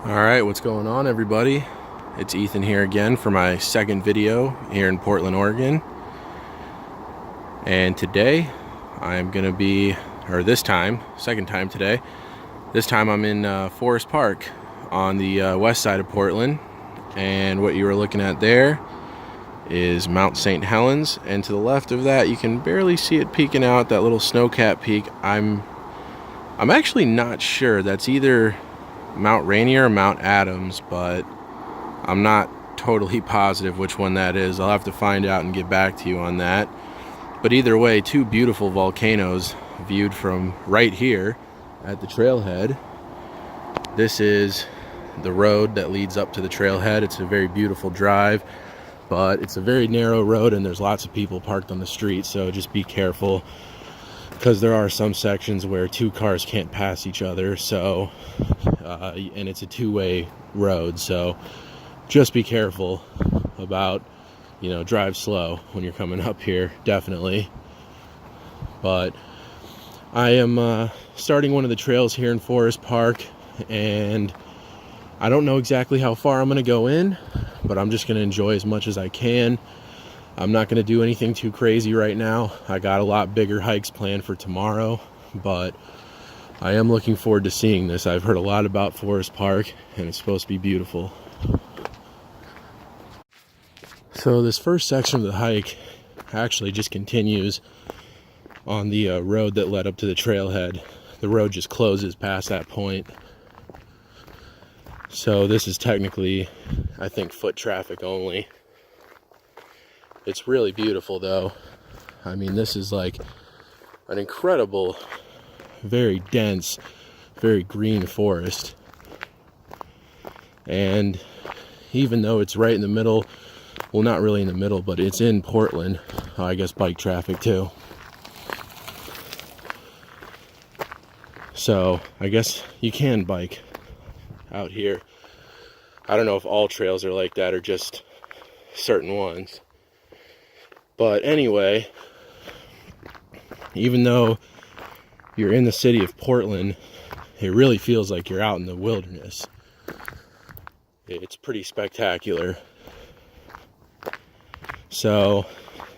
Alright, what's going on, everybody? It's Ethan here again for my second video here in Portland, Oregon. And today I'm gonna be, second time today, this time I'm in Forest Park on the west side of Portland. And what you are looking at there is Mount St. Helens, and to the left of that you can barely see it peeking out, that little snow-capped peak. I'm actually not sure. That's either Mount Rainier or Mount Adams, but I'm not totally positive which one that is. I'll have to find out and get back to you on that. But either way, two beautiful volcanoes viewed from right here at the trailhead. This is the road that leads up to the trailhead. It's a very beautiful drive, but it's a very narrow road and there's lots of people parked on the street, so just be careful, because there are some sections where two cars can't pass each other, so and it's a two-way road, so just be careful about, drive slow when you're coming up here, definitely. But I am starting one of the trails here in Forest Park, and I don't know exactly how far I'm going to go in, but I'm just going to enjoy as much as I can. I'm not going to do anything too crazy right now. I got a lot bigger hikes planned for tomorrow, but I am looking forward to seeing this. I've heard a lot about Forest Park, and it's supposed to be beautiful. So this first section of the hike actually just continues on the road that led up to the trailhead. The road just closes past that point. So this is technically, I think, foot traffic only. It's really beautiful though. I mean, this is like an incredible, very dense, very green forest. And even though it's right in the middle, well, not really in the middle, but it's in Portland, I guess bike traffic too. So I guess you can bike out here. I don't know if all trails are like that or just certain ones. But anyway, even though you're in the city of Portland, it really feels like you're out in the wilderness. It's pretty spectacular. So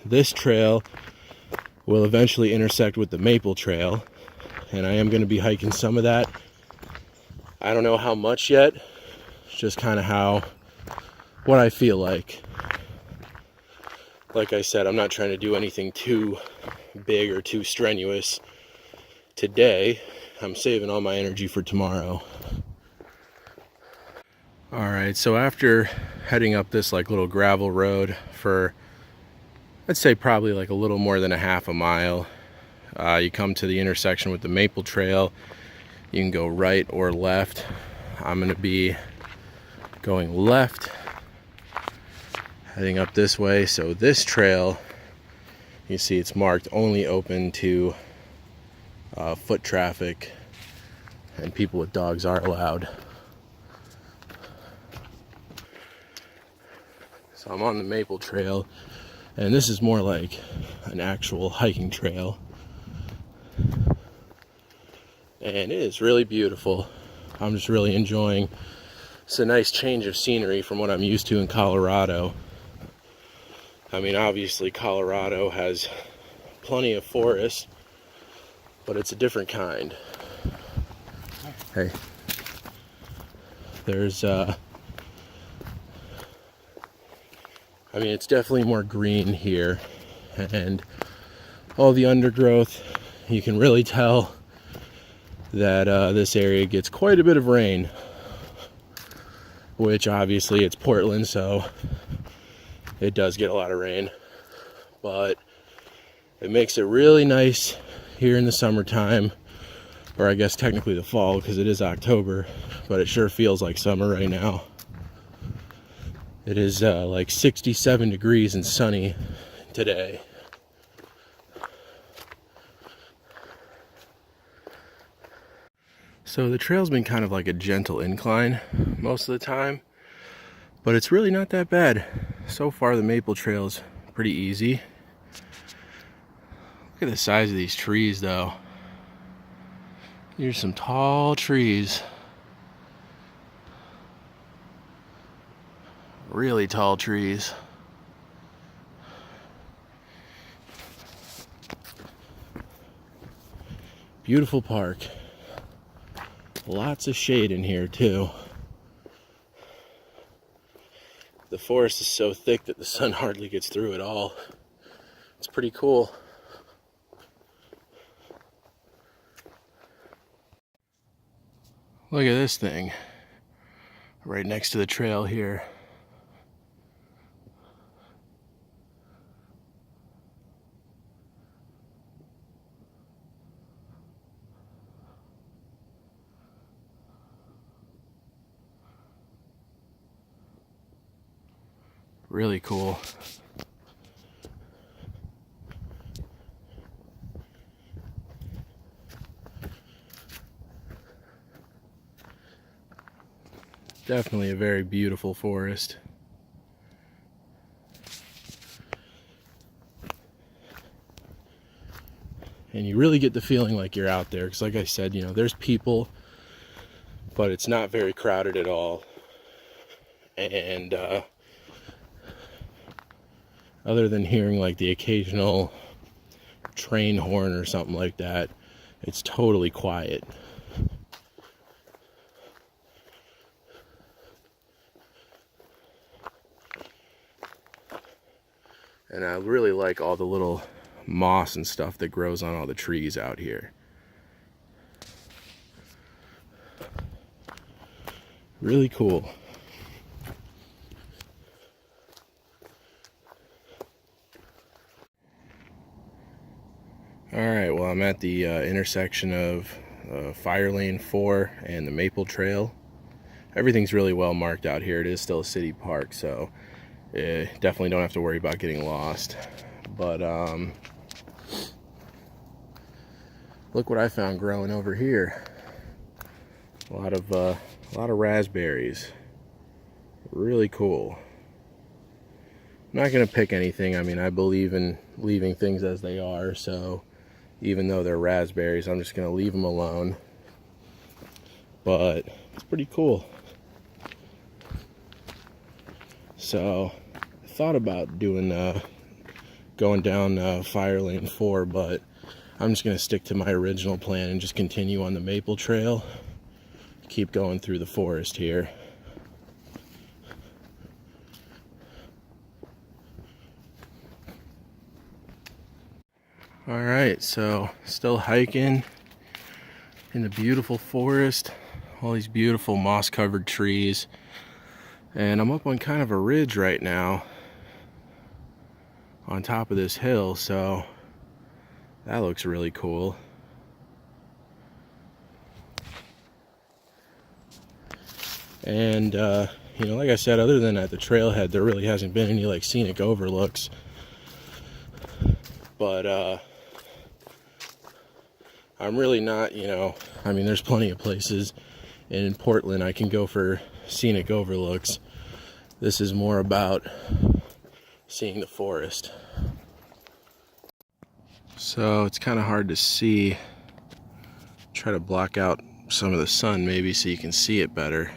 this trail will eventually intersect with the Maple Trail, and I am going to be hiking some of that. I don't know how much yet. It's just kind of what I feel like. Like I said, I'm not trying to do anything too big or too strenuous today. I'm saving all my energy for tomorrow. Alright, so after heading up this little gravel road for, I'd say probably a little more than a half a mile, you come to the intersection with the Maple Trail. You can go right or left. I'm going to be going left, heading up this way. So this trail, you see it's marked only open to foot traffic, and people with dogs are allowed. So I'm on the Maple Trail, and this is more like an actual hiking trail, and it is really beautiful. I'm just really enjoying. It's a nice change of scenery from what I'm used to in Colorado. I mean, obviously Colorado has plenty of forest, but it's a different kind. Hey, there's I mean, it's definitely more green here, and all the undergrowth, you can really tell that this area gets quite a bit of rain, which obviously it's Portland, so it does get a lot of rain, but it makes it really nice here in the summertime, or I guess technically the fall, because it is October, but it sure feels like summer right now. It is like 67 degrees and sunny today. So the trail's been kind of like a gentle incline most of the time, but it's really not that bad. So far the Maple Trail is pretty easy. Look at the size of these trees though. Here's some tall trees. Really tall trees. Beautiful park. Lots of shade in here too. The forest is so thick that the sun hardly gets through it all. It's pretty cool. Look at this thing right next to the trail here. Really cool. Definitely a very beautiful forest. And you really get the feeling like you're out there, because like I said, you know, there's people, but it's not very crowded at all. And other than hearing like the occasional train horn or something like that, it's totally quiet. And I really like all the little moss and stuff that grows on all the trees out here. Really cool. Alright, well, I'm at the intersection of Fire Lane 4 and the Maple Trail. Everything's really well marked out here. It is still a city park, so definitely don't have to worry about getting lost. But look what I found growing over here. A lot of raspberries. Really cool. I'm not gonna pick anything. I mean, I believe in leaving things as they are, so even though they're raspberries, I'm just gonna leave them alone. But it's pretty cool. So I thought about doing going down Fire Lane 4, but I'm just gonna stick to my original plan and just continue on the Maple Trail. Keep going through the forest here. All right, so still hiking in the beautiful forest, all these beautiful moss-covered trees, and I'm up on kind of a ridge right now on top of this hill, so that looks really cool. And you know, like I said, other than at the trailhead, there really hasn't been any like scenic overlooks, but I'm really not, you know, I mean, there's plenty of places in Portland I can go for scenic overlooks. This is more about seeing the forest. So it's kind of hard to see. Try to block out some of the sun maybe so you can see it better.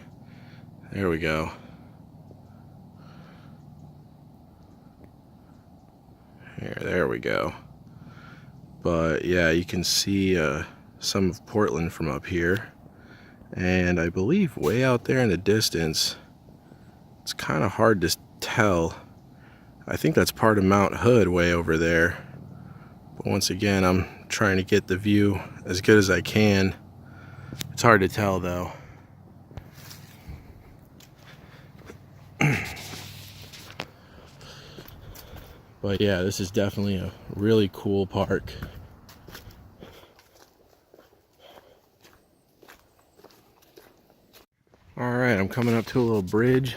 There we go. There we go. But yeah, you can see some of Portland from up here. And I believe way out there in the distance, it's kind of hard to tell. I think that's part of Mount Hood way over there. But once again, I'm trying to get the view as good as I can. It's hard to tell though. But yeah, this is definitely a really cool park. Alright, I'm coming up to a little bridge.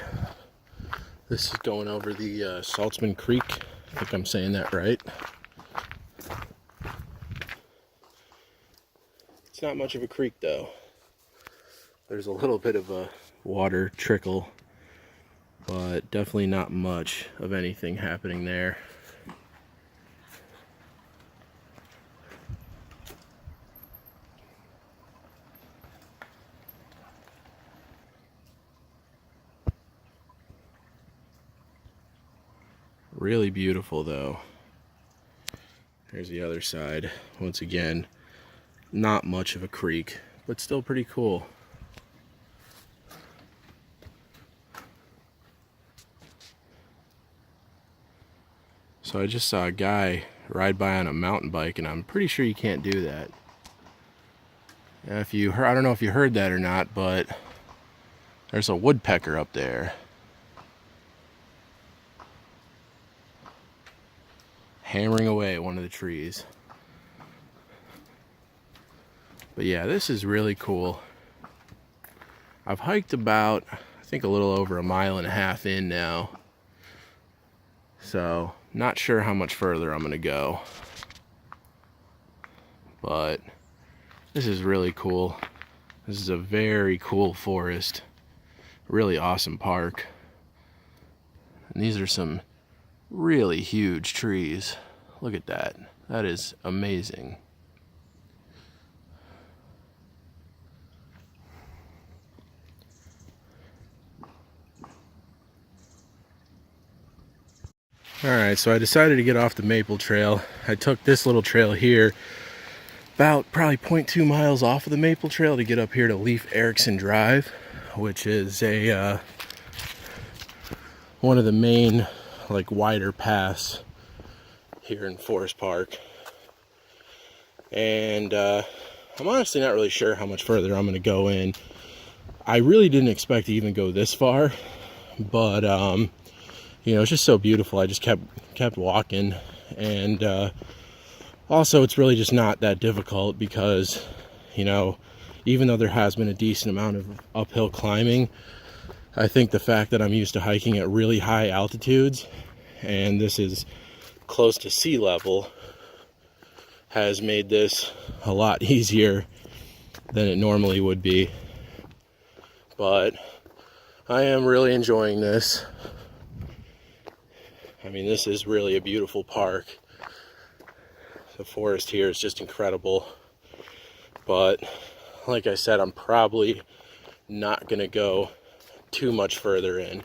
This is going over the Saltzman Creek. I think I'm saying that right. It's not much of a creek though. There's a little bit of a water trickle, but definitely not much of anything happening there. Really beautiful though. Here's the other side. Once again, not much of a creek, but still pretty cool. So I just saw a guy ride by on a mountain bike, and I'm pretty sure you can't do that. And if you heard, I don't know if you heard that or not, but there's a woodpecker up there. Hammering away at one of the trees. But yeah, this is really cool. I've hiked about, I think, a little over 1.5 miles in now. So, not sure how much further I'm going to go. But this is really cool. This is a very cool forest. Really awesome park. And these are some really huge trees. Look at that. That is amazing. Alright, so I decided to get off the maple trail. I took this little trail here, about probably 0.2 miles off of the maple trail, to get up here to Leif Erikson Drive, which is a one of the main, like, wider paths here in Forest Park. And I'm honestly not really sure how much further I'm going to go in. I really didn't expect to even go this far, but you know, it's just so beautiful. I just kept walking, and also it's really just not that difficult because, you know, even though there has been a decent amount of uphill climbing, I think the fact that I'm used to hiking at really high altitudes, and this is close to sea level, has made this a lot easier than it normally would be. But I am really enjoying this. I mean, this is really a beautiful park. The forest here is just incredible. But like I said, I'm probably not going to go too much further in.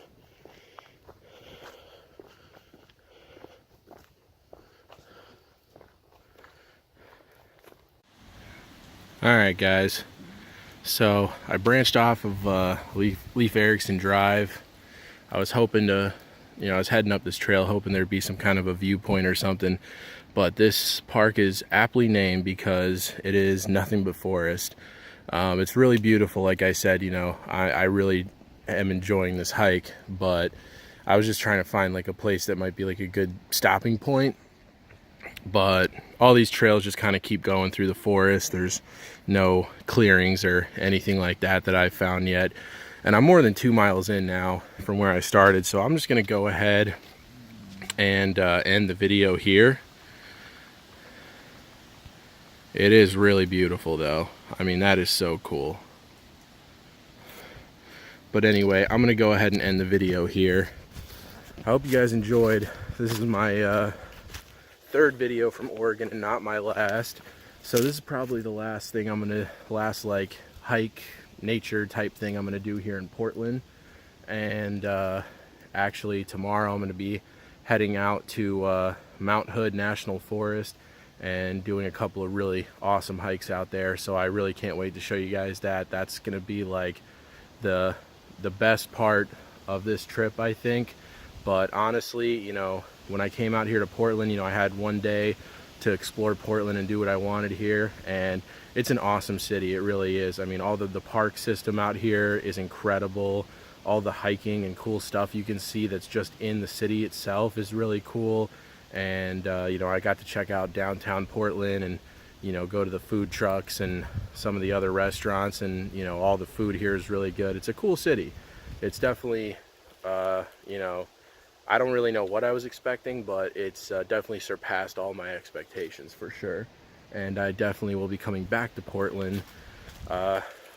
Alright guys, so I branched off of Leif Erikson Drive. I was hoping to, you know, I was heading up this trail hoping there'd be some kind of a viewpoint or something, but this park is aptly named because it is nothing but forest. It's really beautiful. Like I said, you know, I really am enjoying this hike, but I was just trying to find like a place that might be like a good stopping point. But all these trails just kind of keep going through the forest. There's no clearings or anything like that I've found yet. And I'm more than 2 miles in now from where I started, so I'm just going to go ahead and end the video here. It is really beautiful though. I mean, that is so cool. But anyway, I'm going to go ahead and end the video here. I hope you guys enjoyed. This is my third video from Oregon and not my last. So this is probably the last thing I'm going to, like hike, nature type thing I'm going to do here in Portland. And actually tomorrow I'm going to be heading out to Mount Hood National Forest and doing a couple of really awesome hikes out there. So I really can't wait to show you guys that. That's going to be like the best part of this trip, I think. But honestly, you know, when I came out here to Portland, you know, I had one day to explore Portland and do what I wanted here, and it's an awesome city. It really is. I mean, all the park system out here is incredible. All the hiking and cool stuff you can see that's just in the city itself is really cool. And you know, I got to check out downtown Portland and, you know, go to the food trucks and some of the other restaurants, and, you know, all the food here is really good. It's a cool city. It's definitely you know, I don't really know what I was expecting, but it's definitely surpassed all my expectations for sure. And I definitely will be coming back to Portland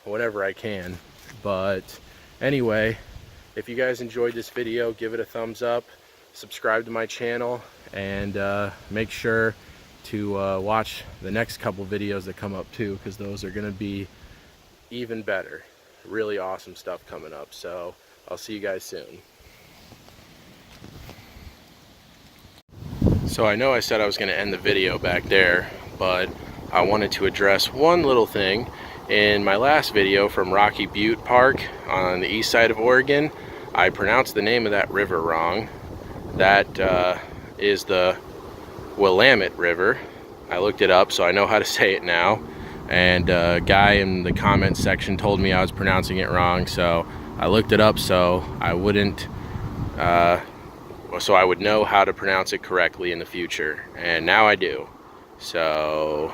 whenever I can. But anyway, if you guys enjoyed this video, give it a thumbs up, subscribe to my channel, and make sure to watch the next couple videos that come up too, because those are going to be even better. Really awesome stuff coming up. So I'll see you guys soon. So I know I said I was going to end the video back there, but I wanted to address one little thing. In my last video from Rocky Butte Park on the east side of Oregon, I pronounced the name of that river wrong. That is the Willamette River. I looked it up, so I know how to say it now. And a guy in the comment section told me I was pronouncing it wrong, so I looked it up so I wouldn't so I would know how to pronounce it correctly in the future, and now I do. So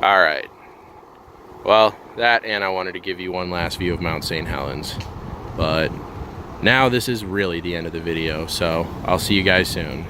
alright, well, that, and I wanted to give you one last view of Mount St. Helens, but now this is really the end of the video, so I'll see you guys soon.